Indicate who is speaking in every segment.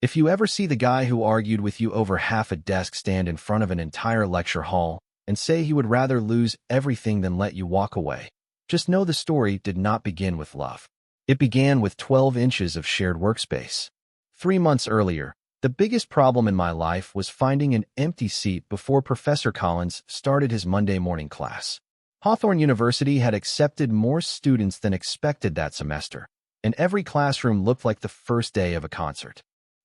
Speaker 1: If you ever see the guy who argued with you over half a desk stand in front of an entire lecture hall and say he would rather lose everything than let you walk away, just know the story did not begin with love. It began with 12 inches of shared workspace. 3 months earlier, the biggest problem in my life was finding an empty seat before Professor Collins started his Monday morning class. Hawthorne University had accepted more students than expected that semester, and every classroom looked like the first day of a concert.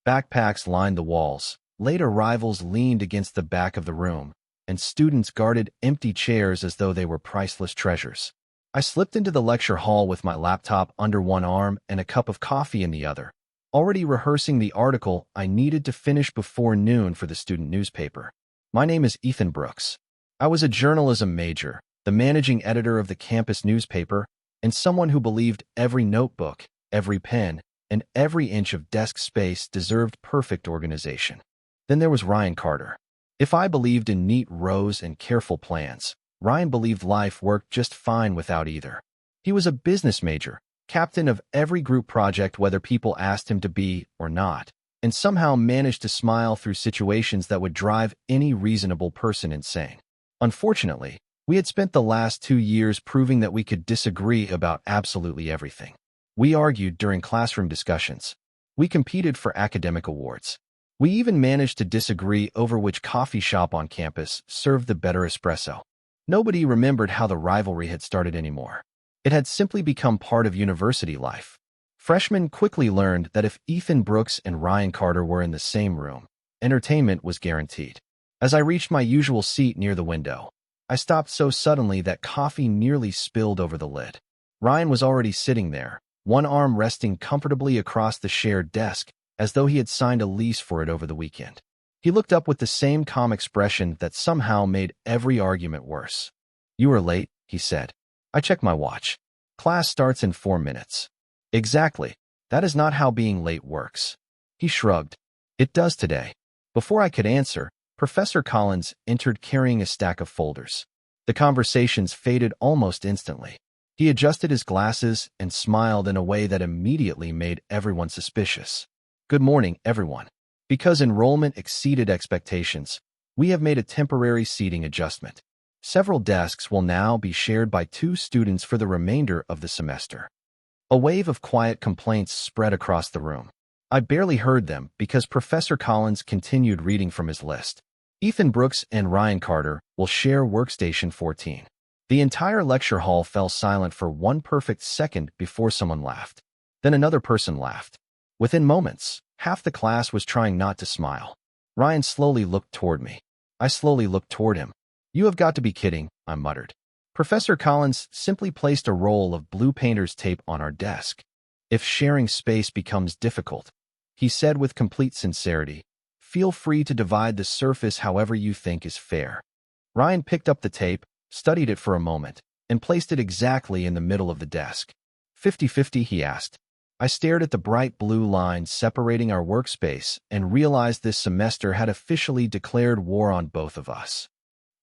Speaker 1: Backpacks lined the walls, late arrivals leaned against the back of the room, and students guarded empty chairs as though they were priceless treasures. I slipped into the lecture hall with my laptop under one arm and a cup of coffee in the other, already rehearsing the article I needed to finish before noon for the student newspaper. My name is Ethan Brooks. I was a journalism major, the managing editor of the campus newspaper, and someone who believed every notebook, every pen, and every inch of desk space deserved perfect organization. Then there was Ryan Carter. If I believed in neat rows and careful plans, Ryan believed life worked just fine without either. He was a business major, captain of every group project whether people asked him to be or not, and somehow managed to smile through situations that would drive any reasonable person insane. Unfortunately, we had spent the last 2 years proving that we could disagree about absolutely everything. We argued during classroom discussions. We competed for academic awards. We even managed to disagree over which coffee shop on campus served the better espresso. Nobody remembered how the rivalry had started anymore. It had simply become part of university life. Freshmen quickly learned that if Ethan Brooks and Ryan Carter were in the same room, entertainment was guaranteed. As I reached my usual seat near the window, I stopped so suddenly that coffee nearly spilled over the lid. Ryan was already sitting there, one arm resting comfortably across the shared desk, as though he had signed a lease for it over the weekend. He looked up with the same calm expression that somehow made every argument worse. "You are late," he said. I checked my watch. "Class starts in 4 minutes. "Exactly. That is not how being late works." He shrugged. "It does today." Before I could answer, Professor Collins entered carrying a stack of folders. The conversations faded almost instantly. He adjusted his glasses and smiled in a way that immediately made everyone suspicious. "Good morning, everyone. Because enrollment exceeded expectations, we have made a temporary seating adjustment. Several desks will now be shared by 2 students for the remainder of the semester." A wave of quiet complaints spread across the room. I barely heard them because Professor Collins continued reading from his list. "Ethan Brooks and Ryan Carter will share workstation 14. The entire lecture hall fell silent for one perfect second before someone laughed. Then another person laughed. Within moments, half the class was trying not to smile. Ryan slowly looked toward me. I slowly looked toward him. "You have got to be kidding," I muttered. Professor Collins simply placed a roll of blue painter's tape on our desk. "If sharing space becomes difficult," he said with complete sincerity, "feel free to divide the surface however you think is fair." Ryan picked up the tape, studied it for a moment, and placed it exactly in the middle of the desk. 50-50, he asked. I stared at the bright blue line separating our workspace and realized this semester had officially declared war on both of us.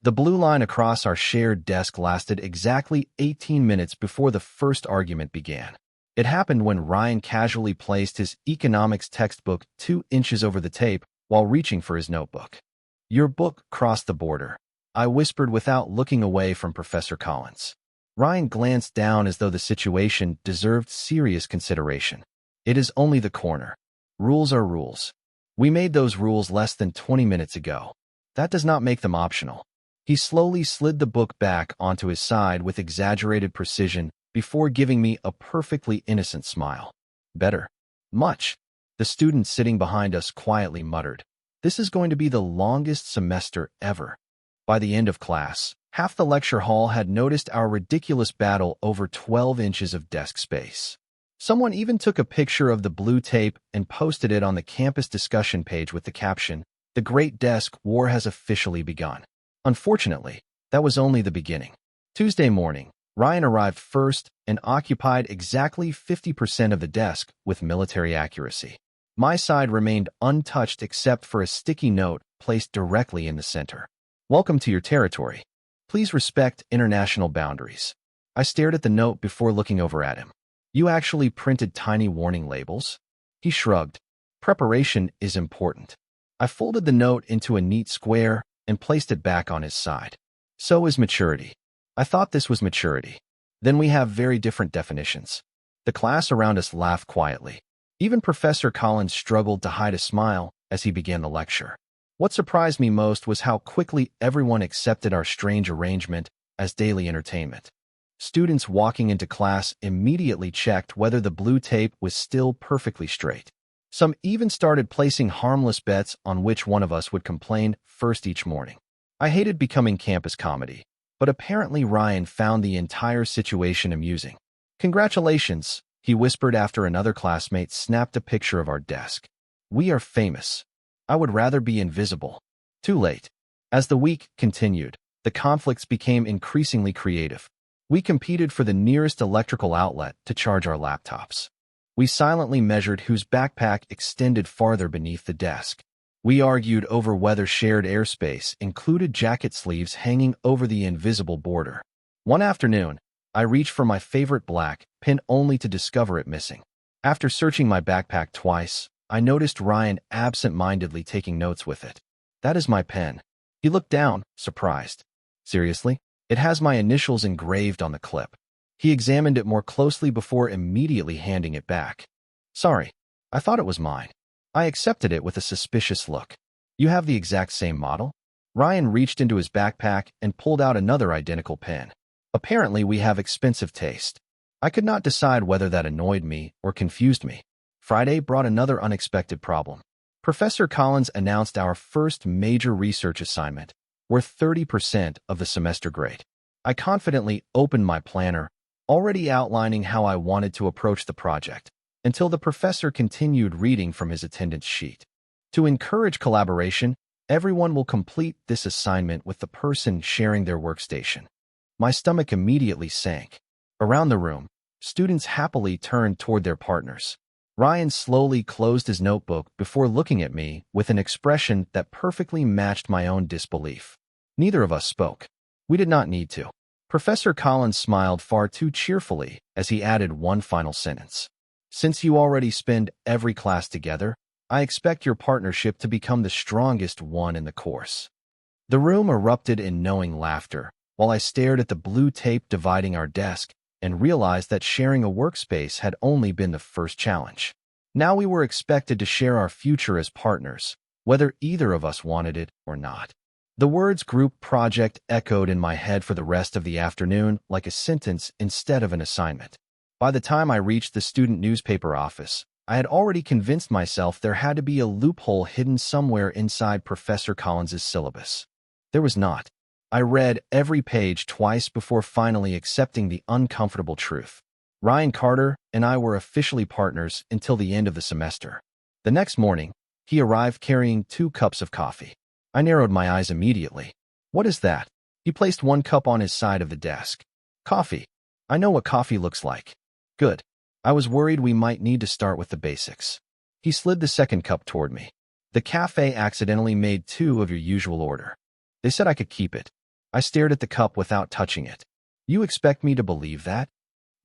Speaker 1: The blue line across our shared desk lasted exactly 18 minutes before the first argument began. It happened when Ryan casually placed his economics textbook 2 inches over the tape while reaching for his notebook. "Your book crossed the border," I whispered without looking away from Professor Collins. Ryan glanced down as though the situation deserved serious consideration. "It is only the corner. Rules are rules. We made those rules less than 20 minutes ago. That does not make them optional." He slowly slid the book back onto his side with exaggerated precision before giving me a perfectly innocent smile. "Better. Much." The student sitting behind us quietly muttered, "This is going to be the longest semester ever." By the end of class, half the lecture hall had noticed our ridiculous battle over 12 inches of desk space. Someone even took a picture of the blue tape and posted it on the campus discussion page with the caption, "The Great Desk War has officially begun." Unfortunately, that was only the beginning. Tuesday morning, Ryan arrived first and occupied exactly 50% of the desk with military accuracy. My side remained untouched except for a sticky note placed directly in the center. "Welcome to your territory. Please respect international boundaries." I stared at the note before looking over at him. "You actually printed tiny warning labels?" He shrugged. Preparation is important. I folded the note into a neat square and placed it back on his side. So is maturity. I thought this was maturity. Then we have very different definitions. The class around us laughed quietly. Even Professor Collins struggled to hide a smile as he began the lecture. What surprised me most was how quickly everyone accepted our strange arrangement as daily entertainment. Students walking into class immediately checked whether the blue tape was still perfectly straight. Some even started placing harmless bets on which one of us would complain first each morning. I hated becoming campus comedy, but apparently Ryan found the entire situation amusing. "Congratulations," he whispered after another classmate snapped a picture of our desk. "We are famous. I would rather be invisible." Too late. As the week continued, the conflicts became increasingly creative. We competed for the nearest electrical outlet to charge our laptops. We silently measured whose backpack extended farther beneath the desk. We argued over whether shared airspace included jacket sleeves hanging over the invisible border. One afternoon, I reached for my favorite black pen only to discover it missing. After searching my backpack twice, I noticed Ryan absent-mindedly taking notes with it. "That is my pen." He looked down, surprised. "Seriously? It has my initials engraved on the clip." He examined it more closely before immediately handing it back. "Sorry, I thought it was mine." I accepted it with a suspicious look. "You have the exact same model?" Ryan reached into his backpack and pulled out another identical pen. Apparently, we have expensive taste. I could not decide whether that annoyed me or confused me. Friday brought another unexpected problem. Professor Collins announced our first major research assignment, worth 30% of the semester grade. I confidently opened my planner, already outlining how I wanted to approach the project, until the professor continued reading from his attendance sheet. "To encourage collaboration, everyone will complete this assignment with the person sharing their workstation." My stomach immediately sank. Around the room, students happily turned toward their partners. Ryan slowly closed his notebook before looking at me with an expression that perfectly matched my own disbelief. Neither of us spoke. We did not need to. Professor Collins smiled far too cheerfully as he added one final sentence. "Since you already spend every class together, I expect your partnership to become the strongest one in the course." The room erupted in knowing laughter, while I stared at the blue tape dividing our desk and realized that sharing a workspace had only been the first challenge. Now we were expected to share our future as partners, whether either of us wanted it or not. The words "group project" echoed in my head for the rest of the afternoon like a sentence instead of an assignment. By the time I reached the student newspaper office, I had already convinced myself there had to be a loophole hidden somewhere inside Professor Collins's syllabus. There was not. I read every page twice before finally accepting the uncomfortable truth. Ryan Carter and I were officially partners until the end of the semester. The next morning, he arrived carrying 2 cups of coffee. I narrowed my eyes immediately. "What is that?" He placed 1 cup on his side of the desk. "Coffee. I know what coffee looks like." "Good. I was worried we might need to start with the basics." He slid the second cup toward me. "The cafe accidentally made 2 of your usual order. They said I could keep it." I stared at the cup without touching it. "You expect me to believe that?"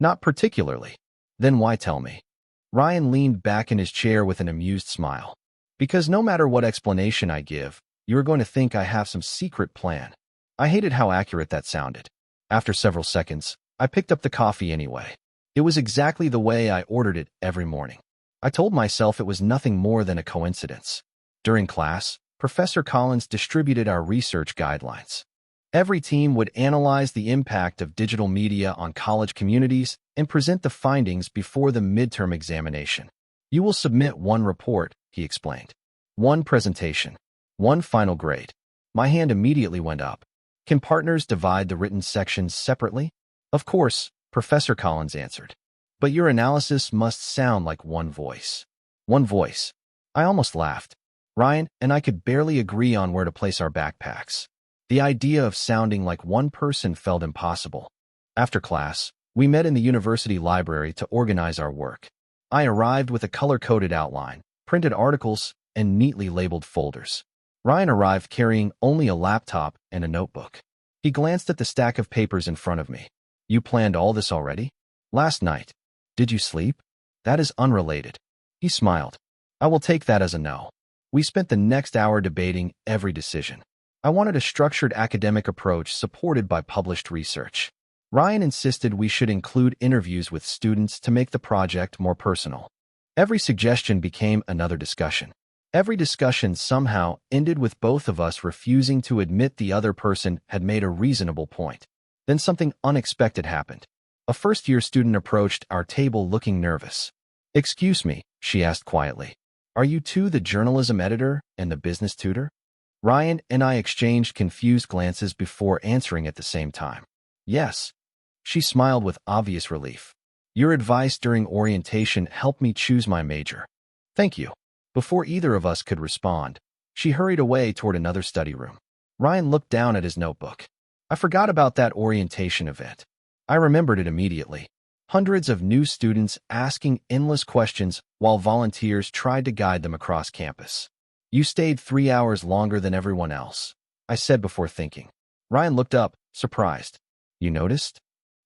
Speaker 1: "Not particularly." "Then why tell me?" Ryan leaned back in his chair with an amused smile. "Because no matter what explanation I give, you are going to think I have some secret plan." I hated how accurate that sounded. After several seconds, I picked up the coffee anyway. It was exactly the way I ordered it every morning. I told myself it was nothing more than a coincidence. During class, Professor Collins distributed our research guidelines. Every team would analyze the impact of digital media on college communities and present the findings before the midterm examination. "You will submit 1 report," he explained. "1 presentation. 1 final grade." My hand immediately went up. "Can partners divide the written sections separately?" "Of course," Professor Collins answered. "But your analysis must sound like one voice." "One voice." I almost laughed. Ryan and I could barely agree on where to place our backpacks. The idea of sounding like one person felt impossible. After class, we met in the university library to organize our work. I arrived with a color-coded outline, printed articles, and neatly labeled folders. Ryan arrived carrying only a laptop and a notebook. He glanced at the stack of papers in front of me. "You planned all this already?" "Last night." "Did you sleep?" "That is unrelated." He smiled. I will take that as a no. We spent the next hour debating every decision. I wanted a structured academic approach supported by published research. Ryan insisted we should include interviews with students to make the project more personal. Every suggestion became another discussion. Every discussion somehow ended with both of us refusing to admit the other person had made a reasonable point. Then something unexpected happened. A first-year student approached our table looking nervous. "Excuse me," she asked quietly. "Are you two the journalism editor and the business tutor?" Ryan and I exchanged confused glances before answering at the same time. "Yes." She smiled with obvious relief. "Your advice during orientation helped me choose my major." "Thank you." Before either of us could respond, she hurried away toward another study room. Ryan looked down at his notebook. I forgot about that orientation event. I remembered it immediately. Hundreds of new students asking endless questions while volunteers tried to guide them across campus. "You stayed 3 hours longer than everyone else," I said before thinking. Ryan looked up, surprised. "You noticed?"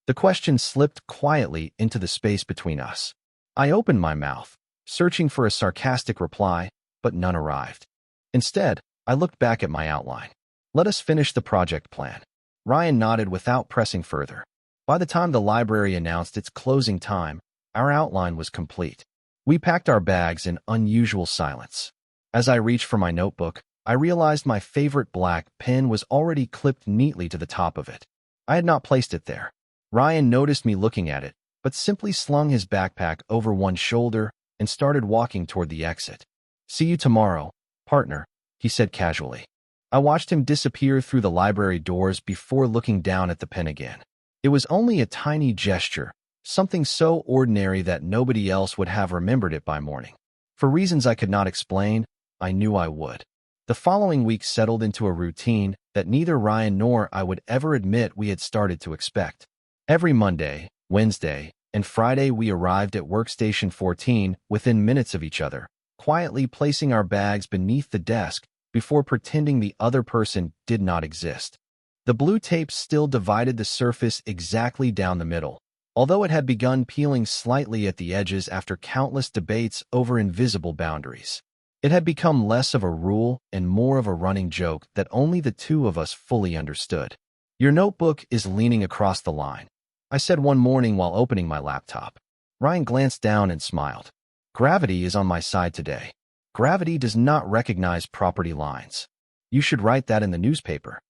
Speaker 1: The question slipped quietly into the space between us. I opened my mouth, searching for a sarcastic reply, but none arrived. Instead, I looked back at my outline. "Let us finish the project plan." Ryan nodded without pressing further. By the time the library announced its closing time, our outline was complete. We packed our bags in unusual silence. As I reached for my notebook, I realized my favorite black pen was already clipped neatly to the top of it. I had not placed it there. Ryan noticed me looking at it, but simply slung his backpack over one shoulder and started walking toward the exit. "See you tomorrow, partner," he said casually. I watched him disappear through the library doors before looking down at the pen again. It was only a tiny gesture, something so ordinary that nobody else would have remembered it by morning. For reasons I could not explain, I knew I would. The following week settled into a routine that neither Ryan nor I would ever admit we had started to expect. Every Monday, Wednesday, and Friday we arrived at Workstation 14 within minutes of each other, quietly placing our bags beneath the desk before pretending the other person did not exist. The blue tape still divided the surface exactly down the middle, although it had begun peeling slightly at the edges after countless debates over invisible boundaries. It had become less of a rule and more of a running joke that only the two of us fully understood. "Your notebook is leaning across the line," I said one morning while opening my laptop. Ryan glanced down and smiled. "Gravity is on my side today. Gravity does not recognize property lines. You should write that in the newspaper."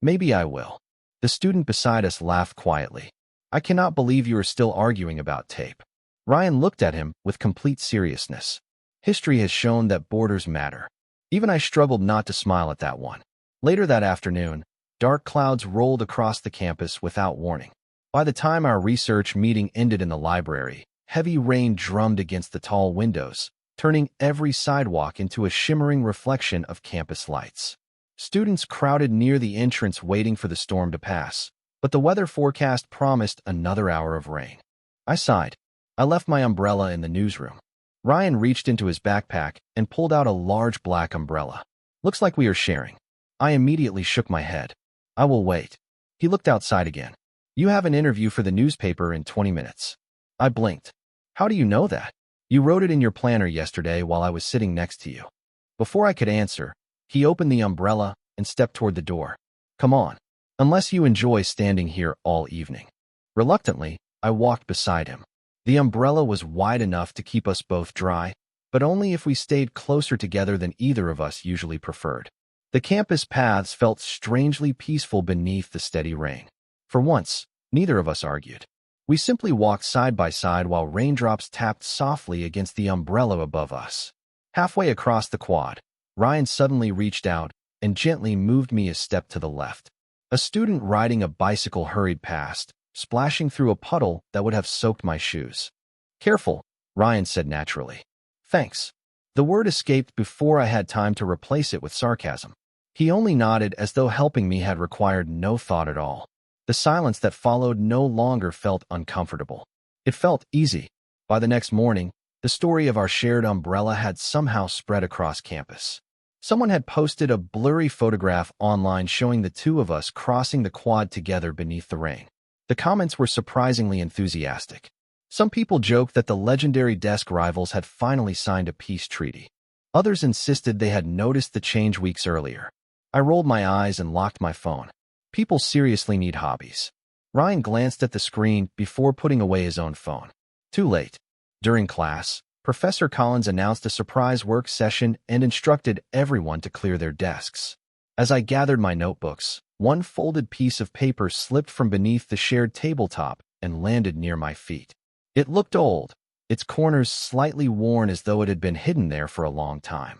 Speaker 1: "Maybe I will." The student beside us laughed quietly. "I cannot believe you are still arguing about tape." Ryan looked at him with complete seriousness. History has shown that borders matter. Even I struggled not to smile at that one. Later that afternoon, dark clouds rolled across the campus without warning. By the time our research meeting ended in the library, heavy rain drummed against the tall windows, turning every sidewalk into a shimmering reflection of campus lights. Students crowded near the entrance waiting for the storm to pass, but the weather forecast promised another hour of rain. I sighed. I left my umbrella in the newsroom. Ryan reached into his backpack and pulled out a large black umbrella. "Looks like we are sharing." I immediately shook my head. "I will wait." He looked outside again. "You have an interview for the newspaper in 20 minutes. I blinked. "How do you know that?" "You wrote it in your planner yesterday while I was sitting next to you." Before I could answer, he opened the umbrella and stepped toward the door. "Come on, unless you enjoy standing here all evening." Reluctantly, I walked beside him. The umbrella was wide enough to keep us both dry, but only if we stayed closer together than either of us usually preferred. The campus paths felt strangely peaceful beneath the steady rain. For once, neither of us argued. We simply walked side by side while raindrops tapped softly against the umbrella above us. Halfway across the quad, Ryan suddenly reached out and gently moved me a step to the left. A student riding a bicycle hurried past, splashing through a puddle that would have soaked my shoes. "Careful," Ryan said naturally. "Thanks." The word escaped before I had time to replace it with sarcasm. He only nodded as though helping me had required no thought at all. The silence that followed no longer felt uncomfortable. It felt easy. By the next morning, the story of our shared umbrella had somehow spread across campus. Someone had posted a blurry photograph online showing the two of us crossing the quad together beneath the rain. The comments were surprisingly enthusiastic. Some people joked that the legendary desk rivals had finally signed a peace treaty. Others insisted they had noticed the change weeks earlier. I rolled my eyes and locked my phone. People seriously need hobbies. Ryan glanced at the screen before putting away his own phone. Too late. During class, Professor Collins announced a surprise work session and instructed everyone to clear their desks. As I gathered my notebooks, one folded piece of paper slipped from beneath the shared tabletop and landed near my feet. It looked old, its corners slightly worn as though it had been hidden there for a long time.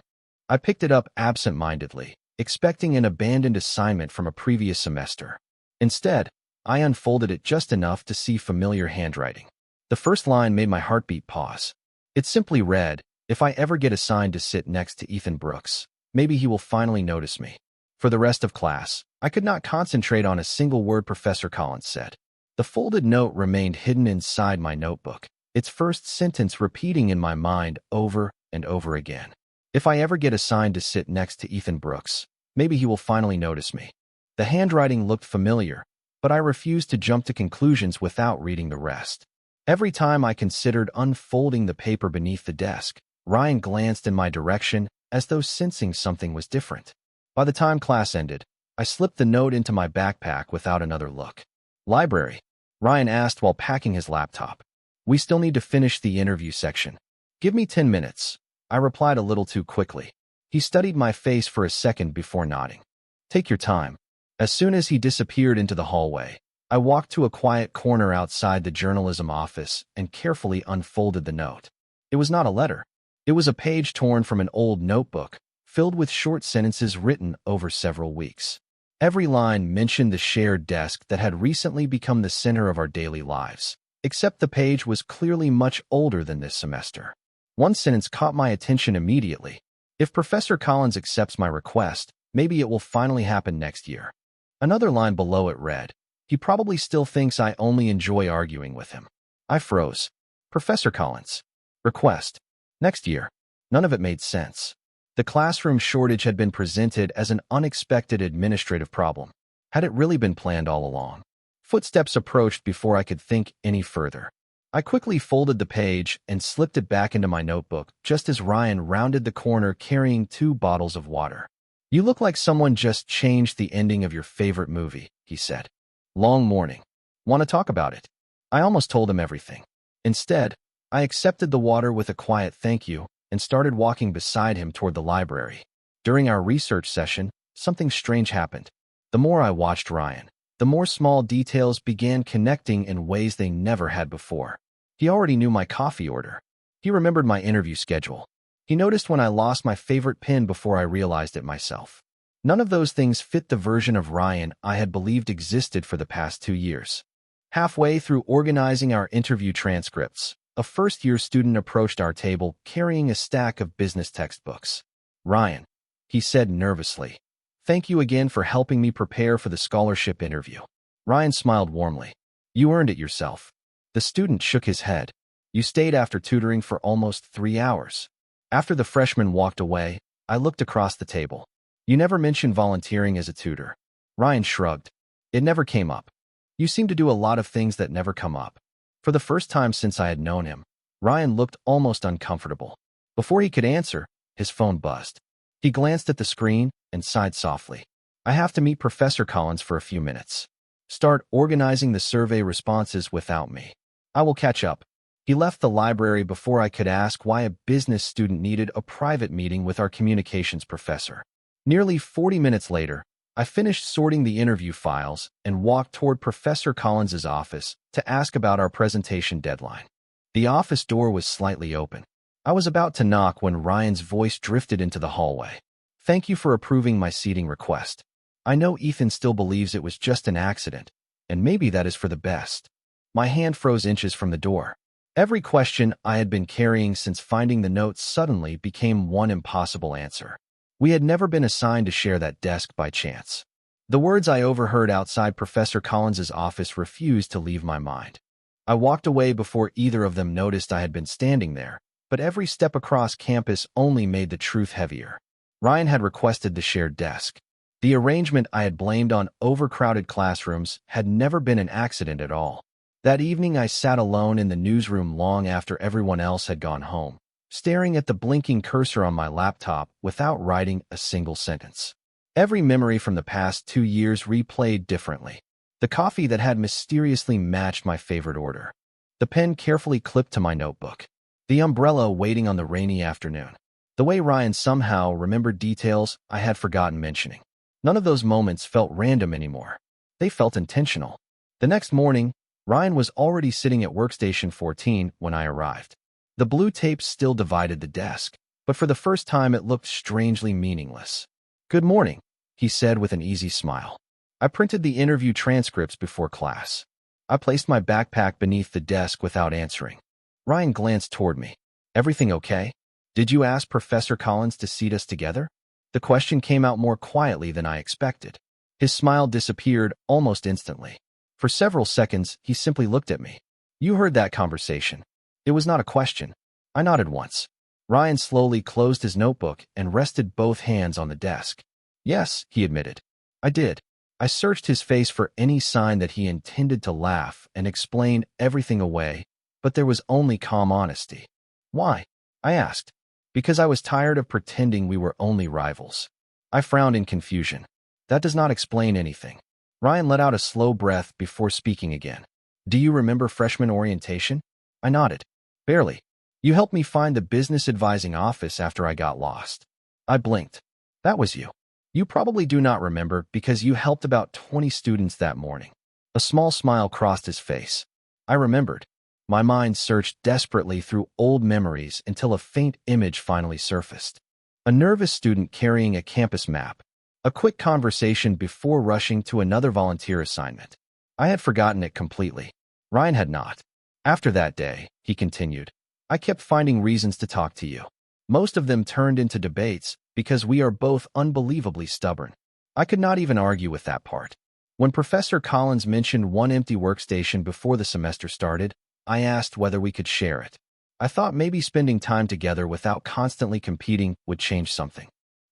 Speaker 1: I picked it up absent-mindedly, expecting an abandoned assignment from a previous semester. Instead, I unfolded it just enough to see familiar handwriting. The first line made my heartbeat pause. It simply read, "If I ever get assigned to sit next to Ethan Brooks, maybe he will finally notice me." For the rest of class, I could not concentrate on a single word Professor Collins said. The folded note remained hidden inside my notebook, its first sentence repeating in my mind over and over again. "If I ever get assigned to sit next to Ethan Brooks, maybe he will finally notice me." The handwriting looked familiar, but I refused to jump to conclusions without reading the rest. Every time I considered unfolding the paper beneath the desk, Ryan glanced in my direction as though sensing something was different. By the time class ended, I slipped the note into my backpack without another look. "Library?" Ryan asked while packing his laptop. "We still need to finish the interview section." "Give me 10 minutes. I replied a little too quickly. He studied my face for a second before nodding. "Take your time." As soon as he disappeared into the hallway, I walked to a quiet corner outside the journalism office and carefully unfolded the note. It was not a letter. It was a page torn from an old notebook, filled with short sentences written over several weeks. Every line mentioned the shared desk that had recently become the center of our daily lives, except the page was clearly much older than this semester. One sentence caught my attention immediately. "If Professor Collins accepts my request, maybe it will finally happen next year." Another line below it read, "He probably still thinks I only enjoy arguing with him." I froze. Professor Collins. Request. Next year. None of it made sense. The classroom shortage had been presented as an unexpected administrative problem. Had it really been planned all along? Footsteps approached before I could think any further. I quickly folded the page and slipped it back into my notebook just as Ryan rounded the corner carrying 2 bottles of water. "You look like someone just changed the ending of your favorite movie," he said. "Long morning. Want to talk about it?" I almost told him everything. Instead, I accepted the water with a quiet thank you and started walking beside him toward the library. During our research session, something strange happened. The more I watched Ryan, the more small details began connecting in ways they never had before. He already knew my coffee order. He remembered my interview schedule. He noticed when I lost my favorite pen before I realized it myself. None of those things fit the version of Ryan I had believed existed for the past 2 years. Halfway through organizing our interview transcripts, a first-year student approached our table carrying a stack of business textbooks. "Ryan," he said nervously, "thank you again for helping me prepare for the scholarship interview." Ryan smiled warmly. "You earned it yourself." The student shook his head. "You stayed after tutoring for almost 3 hours. After the freshman walked away, I looked across the table. "You never mentioned volunteering as a tutor." Ryan shrugged. "It never came up. You seem to do a lot of things that never come up." For the first time since I had known him, Ryan looked almost uncomfortable. Before he could answer, his phone buzzed. He glanced at the screen and sighed softly. "I have to meet Professor Collins for a few minutes. Start organizing the survey responses without me. I will catch up." He left the library before I could ask why a business student needed a private meeting with our communications professor. Nearly 40 minutes later, I finished sorting the interview files and walked toward Professor Collins's office to ask about our presentation deadline. The office door was slightly open. I was about to knock when Ryan's voice drifted into the hallway. "Thank you for approving my seating request. I know Ethan still believes it was just an accident, and maybe that is for the best." My hand froze inches from the door. Every question I had been carrying since finding the note suddenly became one impossible answer. We had never been assigned to share that desk by chance. The words I overheard outside Professor Collins's office refused to leave my mind. I walked away before either of them noticed I had been standing there, but every step across campus only made the truth heavier. Ryan had requested the shared desk. The arrangement I had blamed on overcrowded classrooms had never been an accident at all. That evening, I sat alone in the newsroom long after everyone else had gone home, staring at the blinking cursor on my laptop without writing a single sentence. Every memory from the past 2 years replayed differently. The coffee that had mysteriously matched my favorite order. The pen carefully clipped to my notebook. The umbrella waiting on the rainy afternoon. The way Ryan somehow remembered details I had forgotten mentioning. None of those moments felt random anymore. They felt intentional. The next morning, Ryan was already sitting at workstation 14 when I arrived. The blue tape still divided the desk, but for the first time it looked strangely meaningless. "Good morning," he said with an easy smile. I printed the interview transcripts before class. I placed my backpack beneath the desk without answering. Ryan glanced toward me. "Everything okay? Did you ask Professor Collins to seat us together?" The question came out more quietly than I expected. His smile disappeared almost instantly. For several seconds, he simply looked at me. "You heard that conversation." It was not a question. I nodded once. Ryan slowly closed his notebook and rested both hands on the desk. "Yes," he admitted. "I did." I searched his face for any sign that he intended to laugh and explain everything away, but there was only calm honesty. "Why?" I asked. "Because I was tired of pretending we were only rivals." I frowned in confusion. "That does not explain anything." Ryan let out a slow breath before speaking again. "Do you remember freshman orientation?" I nodded. "Barely. You helped me find the business advising office after I got lost." I blinked. "That was you. You probably do not remember because you helped about 20 students that morning." A small smile crossed his face. I remembered. My mind searched desperately through old memories until a faint image finally surfaced. A nervous student carrying a campus map. A quick conversation before rushing to another volunteer assignment. I had forgotten it completely. Ryan had not. "After that day," he continued, "I kept finding reasons to talk to you. Most of them turned into debates because we are both unbelievably stubborn." I could not even argue with that part. When Professor Collins mentioned one empty workstation before the semester started, I asked whether we could share it. I thought maybe spending time together without constantly competing would change something.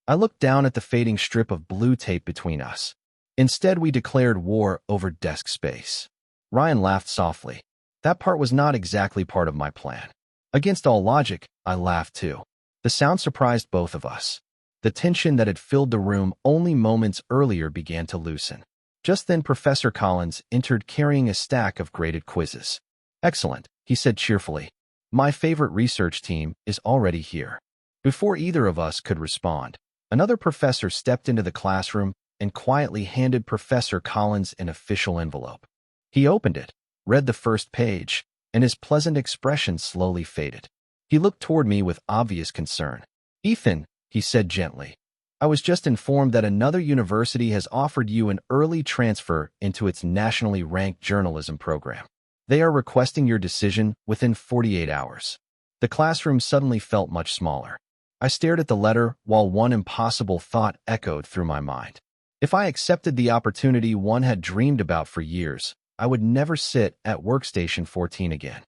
Speaker 1: I looked down at the fading strip of blue tape between us. Instead, we declared war over desk space. Ryan laughed softly. That part was not exactly part of my plan. Against all logic, I laughed too. The sound surprised both of us. The tension that had filled the room only moments earlier began to loosen. Just then, Professor Collins entered carrying a stack of graded quizzes. "Excellent," he said cheerfully. "My favorite research team is already here." Before either of us could respond, another professor stepped into the classroom and quietly handed Professor Collins an official envelope. He opened it, read the first page, and his pleasant expression slowly faded. He looked toward me with obvious concern. "Ethan," he said gently, "I was just informed that another university has offered you an early transfer into its nationally ranked journalism program. They are requesting your decision within 48 hours. The classroom suddenly felt much smaller. I stared at the letter while one impossible thought echoed through my mind. If I accepted the opportunity one had dreamed about for years, I would never sit at workstation 14 again.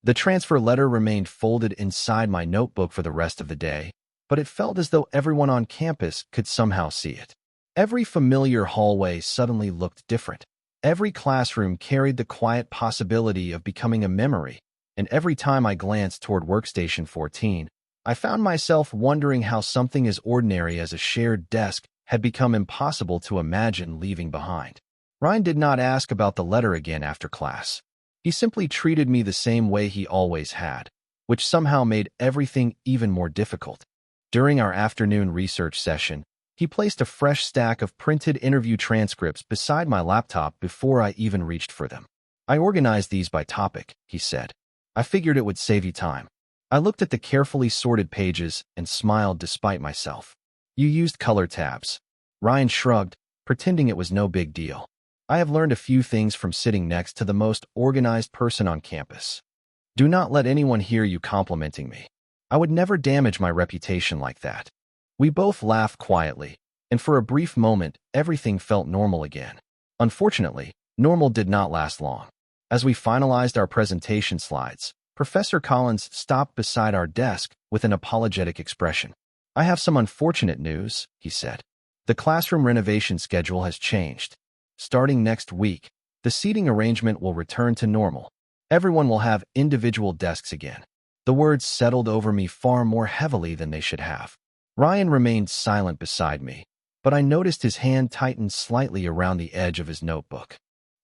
Speaker 1: The transfer letter remained folded inside my notebook for the rest of the day, but it felt as though everyone on campus could somehow see it. Every familiar hallway suddenly looked different. Every classroom carried the quiet possibility of becoming a memory, and every time I glanced toward workstation 14, I found myself wondering how something as ordinary as a shared desk had become impossible to imagine leaving behind. Ryan did not ask about the letter again after class. He simply treated me the same way he always had, which somehow made everything even more difficult. During our afternoon research session, he placed a fresh stack of printed interview transcripts beside my laptop before I even reached for them. "I organized these by topic," he said. "I figured it would save you time." I looked at the carefully sorted pages and smiled despite myself. "You used color tabs." Ryan shrugged, pretending it was no big deal. "I have learned a few things from sitting next to the most organized person on campus. Do not let anyone hear you complimenting me. I would never damage my reputation like that." We both laughed quietly, and for a brief moment, everything felt normal again. Unfortunately, normal did not last long. As we finalized our presentation slides, Professor Collins stopped beside our desk with an apologetic expression. "I have some unfortunate news," he said. "The classroom renovation schedule has changed. Starting next week, The seating arrangement will return to normal. Everyone will have individual desks again. The words settled over me far more heavily than they should have. Ryan remained silent beside me, but I noticed his hand tightened slightly around the edge of his notebook.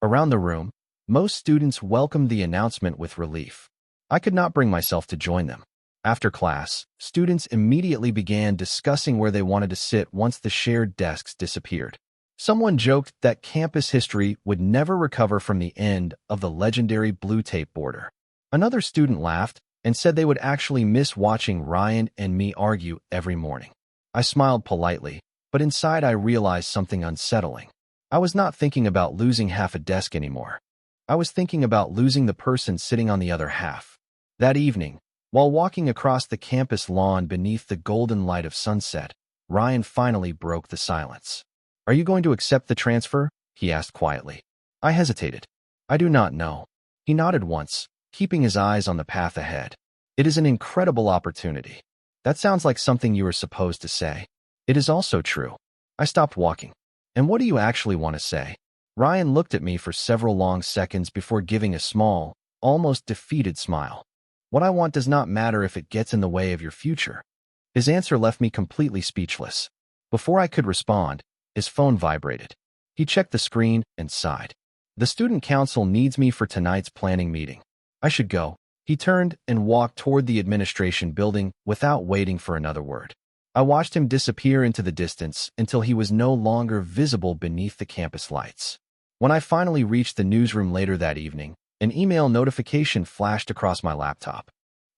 Speaker 1: Around the room, most students welcomed the announcement with relief. I could not bring myself to join them. After class, students immediately began discussing where they wanted to sit once the shared desks disappeared. Someone joked that campus history would never recover from the end of the legendary blue tape border. Another student laughed and said they would actually miss watching Ryan and me argue every morning. I smiled politely, but inside I realized something unsettling. I was not thinking about losing half a desk anymore. I was thinking about losing the person sitting on the other half. That evening, while walking across the campus lawn beneath the golden light of sunset, Ryan finally broke the silence. "Are you going to accept the transfer?" he asked quietly. I hesitated. "I do not know." He nodded once, keeping his eyes on the path ahead. "It is an incredible opportunity." "That sounds like something you are supposed to say." "It is also true." I stopped walking. "And what do you actually want to say?" Ryan looked at me for several long seconds before giving a small, almost defeated smile. "What I want does not matter if it gets in the way of your future." His answer left me completely speechless. Before I could respond, his phone vibrated. He checked the screen and sighed. "The student council needs me for tonight's planning meeting. I should go." He turned and walked toward the administration building without waiting for another word. I watched him disappear into the distance until he was no longer visible beneath the campus lights. When I finally reached the newsroom later that evening, an email notification flashed across my laptop.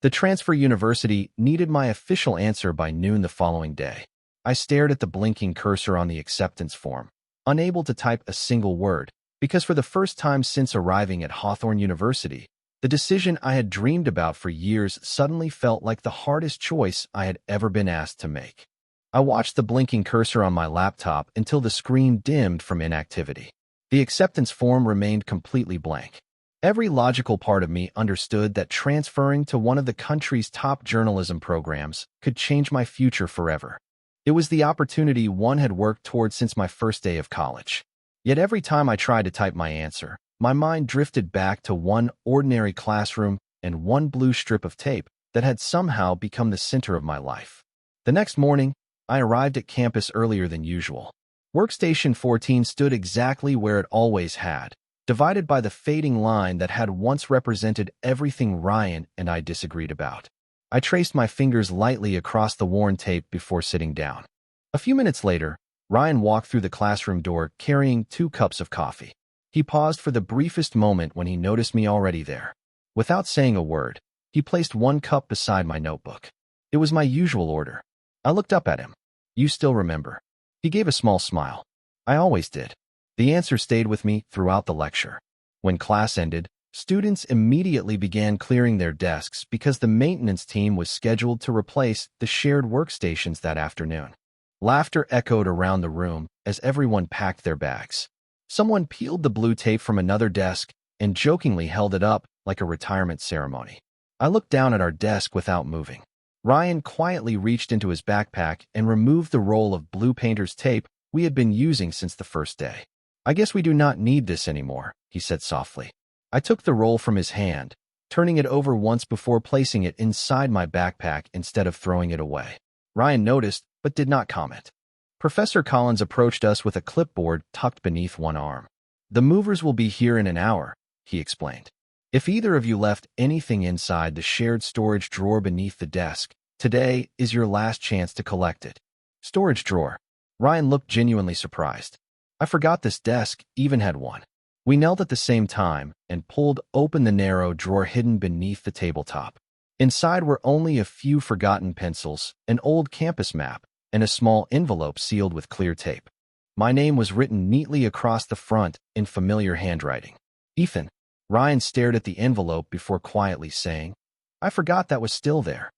Speaker 1: The transfer university needed my official answer by noon the following day. I stared at the blinking cursor on the acceptance form, unable to type a single word, because for the first time since arriving at Hawthorne University, the decision I had dreamed about for years suddenly felt like the hardest choice I had ever been asked to make. I watched the blinking cursor on my laptop until the screen dimmed from inactivity. The acceptance form remained completely blank. Every logical part of me understood that transferring to one of the country's top journalism programs could change my future forever. It was the opportunity one had worked toward since my first day of college. Yet every time I tried to type my answer, my mind drifted back to one ordinary classroom and one blue strip of tape that had somehow become the center of my life. The next morning, I arrived at campus earlier than usual. Workstation 14 stood exactly where it always had, divided by the fading line that had once represented everything Ryan and I disagreed about. I traced my fingers lightly across the worn tape before sitting down. A few minutes later, Ryan walked through the classroom door carrying 2 cups of coffee. He paused for the briefest moment when he noticed me already there. Without saying a word, he placed 1 cup beside my notebook. It was my usual order. I looked up at him. "You still remember?" He gave a small smile. "I always did." The answer stayed with me throughout the lecture. When class ended, students immediately began clearing their desks because the maintenance team was scheduled to replace the shared workstations that afternoon. Laughter echoed around the room as everyone packed their bags. Someone peeled the blue tape from another desk and jokingly held it up like a retirement ceremony. I looked down at our desk without moving. Ryan quietly reached into his backpack and removed the roll of blue painter's tape we had been using since the first day. "I guess we do not need this anymore," he said softly. I took the roll from his hand, turning it over once before placing it inside my backpack instead of throwing it away. Ryan noticed, but did not comment. Professor Collins approached us with a clipboard tucked beneath one arm. "The movers will be here in an hour," he explained. "If either of you left anything inside the shared storage drawer beneath the desk, today is your last chance to collect it." Storage drawer. Ryan looked genuinely surprised. I forgot this desk even had one. We knelt at the same time and pulled open the narrow drawer hidden beneath the tabletop. Inside were only a few forgotten pencils, an old campus map, and a small envelope sealed with clear tape. My name was written neatly across the front in familiar handwriting. "Ethan." Ryan stared at the envelope before quietly saying, "I forgot that was still there."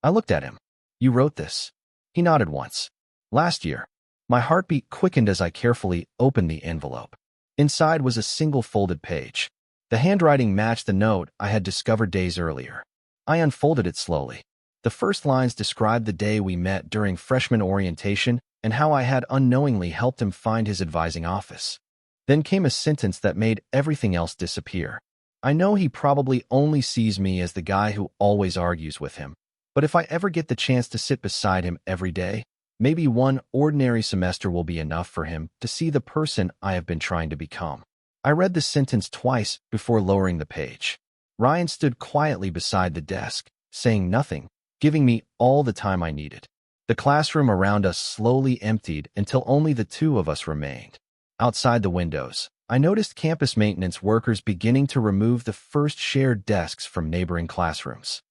Speaker 1: I looked at him. "You wrote this?" He nodded once. "Last year." My heartbeat quickened as I carefully opened the envelope. Inside was a single folded page. The handwriting matched the note I had discovered days earlier. I unfolded it slowly. The first lines described the day we met during freshman orientation and how I had unknowingly helped him find his advising office. Then came a sentence that made everything else disappear. I know he probably only sees me as the guy who always argues with him, but if I ever get the chance to sit beside him every day, maybe one ordinary semester will be enough for him to see the person I have been trying to become. I read the sentence twice before lowering the page. Ryan stood quietly beside the desk, saying nothing, giving me all the time I needed. The classroom around us slowly emptied until only the two of us remained. Outside the windows, I noticed campus maintenance workers beginning to remove the first shared desks from neighboring classrooms.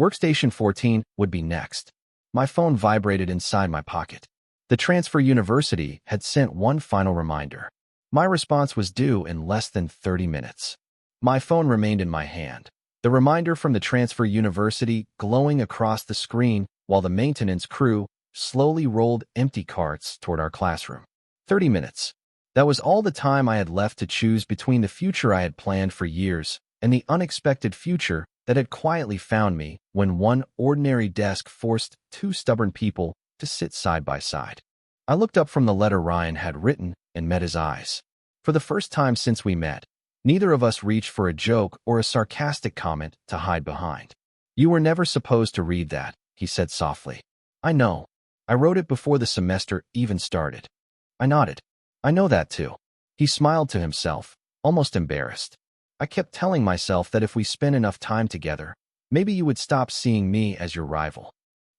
Speaker 1: Workstation 14 would be next. My phone vibrated inside my pocket. The transfer university had sent one final reminder. My response was due in less than 30 minutes. My phone remained in my hand, the reminder from the transfer university glowing across the screen while the maintenance crew slowly rolled empty carts toward our classroom. 30 minutes. That was all the time I had left to choose between the future I had planned for years and the unexpected future that had quietly found me when one ordinary desk forced two stubborn people to sit side by side. I looked up from the letter Ryan had written and met his eyes. For the first time since we met, neither of us reached for a joke or a sarcastic comment to hide behind. "You were never supposed to read that," he said softly. "I know. I wrote it before the semester even started." I nodded. "I know that too." He smiled to himself, almost embarrassed. "I kept telling myself that if we spent enough time together, maybe you would stop seeing me as your rival."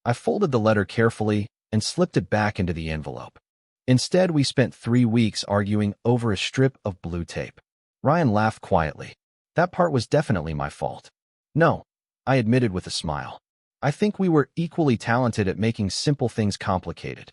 Speaker 1: I folded the letter carefully and slipped it back into the envelope. Instead, we spent 3 weeks arguing over a strip of blue tape. Ryan laughed quietly. "That part was definitely my fault." "No," I admitted with a smile. "I think we were equally talented at making simple things complicated."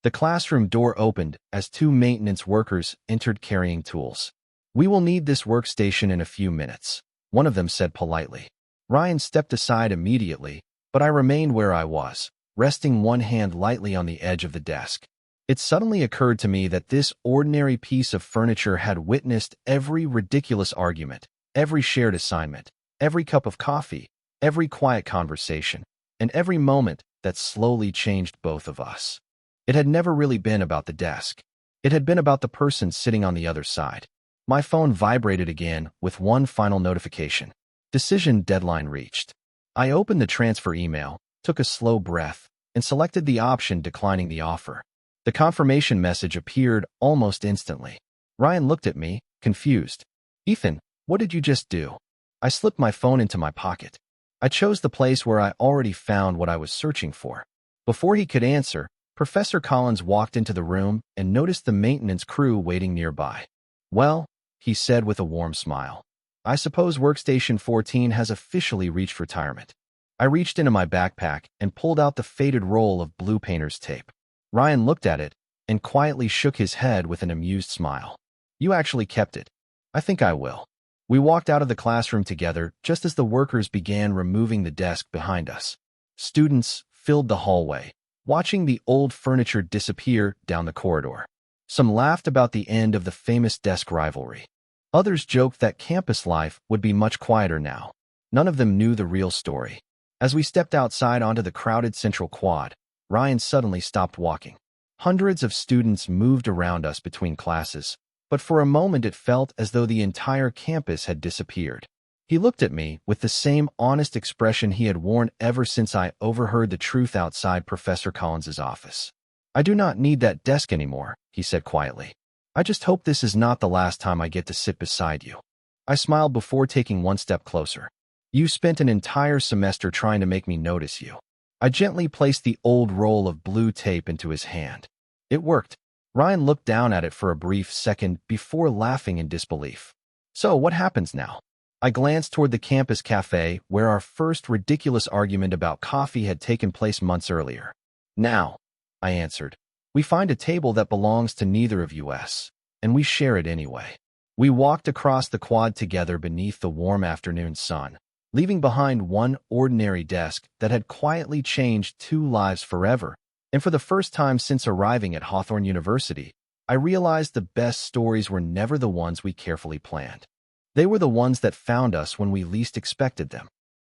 Speaker 1: The classroom door opened as two maintenance workers entered carrying tools. "We will need this workstation in a few minutes," one of them said politely. Ryan stepped aside immediately, but I remained where I was, resting one hand lightly on the edge of the desk. It suddenly occurred to me that this ordinary piece of furniture had witnessed every ridiculous argument, every shared assignment, every cup of coffee, every quiet conversation, and every moment that slowly changed both of us. It had never really been about the desk. It had been about the person sitting on the other side. My phone vibrated again with one final notification. Decision deadline reached. I opened the transfer email, took a slow breath, and selected the option declining the offer. The confirmation message appeared almost instantly. Ryan looked at me, confused. "Ethan, what did you just do?" I slipped my phone into my pocket. I chose the place where I already found what I was searching for. Before he could answer, Professor Collins walked into the room and noticed the maintenance crew waiting nearby. "Well," he said with a warm smile, "I suppose Workstation 14 has officially reached retirement." I reached into my backpack and pulled out the faded roll of blue painter's tape. Ryan looked at it and quietly shook his head with an amused smile. "You actually kept it." "I think I will." We walked out of the classroom together just as the workers began removing the desk behind us. Students filled the hallway, watching the old furniture disappear down the corridor. Some laughed about the end of the famous desk rivalry. Others joked that campus life would be much quieter now. None of them knew the real story. As we stepped outside onto the crowded central quad, Ryan suddenly stopped walking. Hundreds of students moved around us between classes, but for a moment it felt as though the entire campus had disappeared. He looked at me with the same honest expression he had worn ever since I overheard the truth outside Professor Collins's office. "I do not need that desk anymore," he said quietly. "I just hope this is not the last time I get to sit beside you." I smiled before taking one step closer. "You spent an entire semester trying to make me notice you." I gently placed the old roll of blue tape into his hand. It worked. Ryan looked down at it for a brief second before laughing in disbelief. "So what happens now?" I glanced toward the campus cafe where our first ridiculous argument about coffee had taken place months earlier. "Now," I answered, "we find a table that belongs to neither of us, and we share it anyway." We walked across the quad together beneath the warm afternoon sun, leaving behind one ordinary desk that had quietly changed two lives forever. And for the first time since arriving at Hawthorne University, I realized the best stories were never the ones we carefully planned. They were the ones that found us when we least expected them.